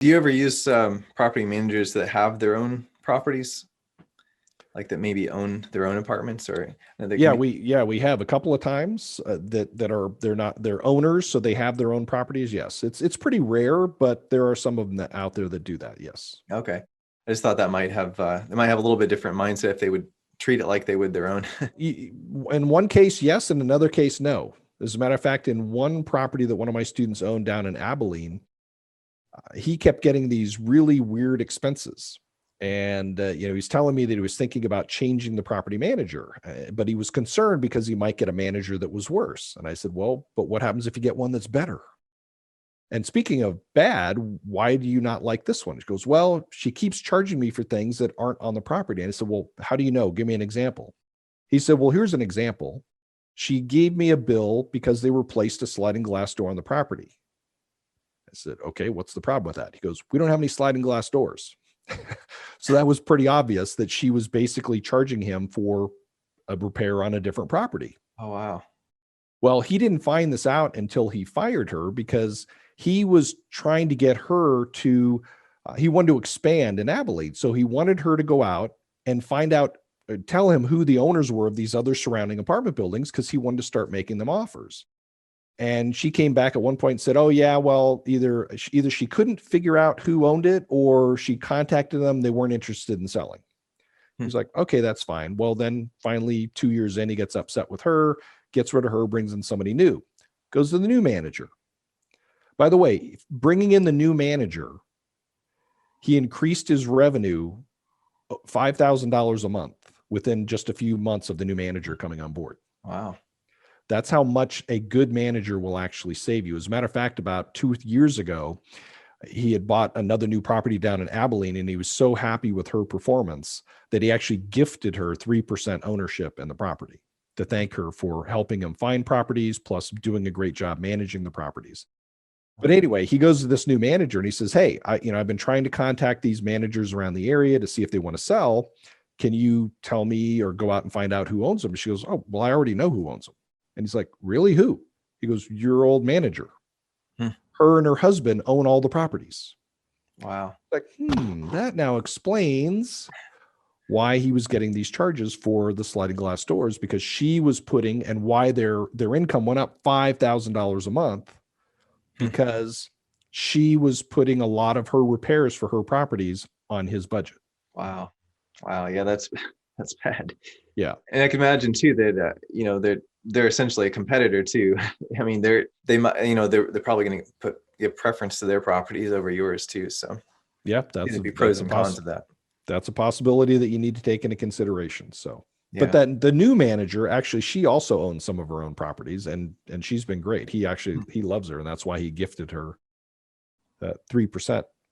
Do you ever use property managers that have their own properties, like that maybe own their own apartments, or they can Yeah, be? we have a couple of times they're owners, so they have their own properties. Yes, it's pretty rare, but there are some of them out there that do that. Yes. Okay, I just thought that might have they might have a little bit different mindset if they would treat it like they would their own. In one case, yes. In another case, no. As a matter of fact, in one property that one of my students owned down in Abilene, he kept getting these really weird expenses. And, he's telling me that he was thinking about changing the property manager, but he was concerned because he might get a manager that was worse. And I said, well, but what happens if you get one that's better? And speaking of bad, why do you not like this one? He goes, well, she keeps charging me for things that aren't on the property. And I said, well, how do you know? Give me an example. He said, well, here's an example. She gave me a bill because they replaced a sliding glass door on the property. I said, okay, what's the problem with that? He goes, we don't have any sliding glass doors. So that was pretty obvious that she was basically charging him for a repair on a different property. Oh, wow. Well, he didn't find this out until he fired her because he was trying to get her to, he wanted to expand in Abilene. So he wanted her to go out and find out, tell him who the owners were of these other surrounding apartment buildings because he wanted to start making them offers. And she came back at one point and said, oh, yeah, well, either she couldn't figure out who owned it or she contacted them. They weren't interested in selling. He's like, okay, that's fine. Well, then finally 2 years in, he gets upset with her, gets rid of her, brings in somebody new, goes to the new manager. By the way, bringing in the new manager, he increased his revenue $5,000 a month within just a few months of the new manager coming on board. Wow. That's how much a good manager will actually save you. As a matter of fact, about 2 years ago, he had bought another new property down in Abilene, and he was so happy with her performance that he actually gifted her 3% ownership in the property to thank her for helping him find properties, plus doing a great job managing the properties. But anyway, he goes to this new manager and he says, hey, I've been trying to contact these managers around the area to see if they want to sell. Can you tell me or go out and find out who owns them? She goes, oh, well, I already know who owns them. And he's like, really? Who? He goes, your old manager. Her and her husband own all the properties. Wow. Like, that now explains why he was getting these charges for the sliding glass doors, because she was putting, and why their income went up $5,000 a month, because she was putting a lot of her repairs for her properties on his budget. Wow. Wow. Yeah, that's bad. Yeah. And I can imagine too that they're essentially a competitor too. I mean, they might, they're probably going to give preference to their properties over yours too. So yeah, there'd be pros and cons of that. That's a possibility that you need to take into consideration. So, Yeah. but that the new manager, actually, she also owns some of her own properties, and she's been great. He loves her, and that's why he gifted her 3%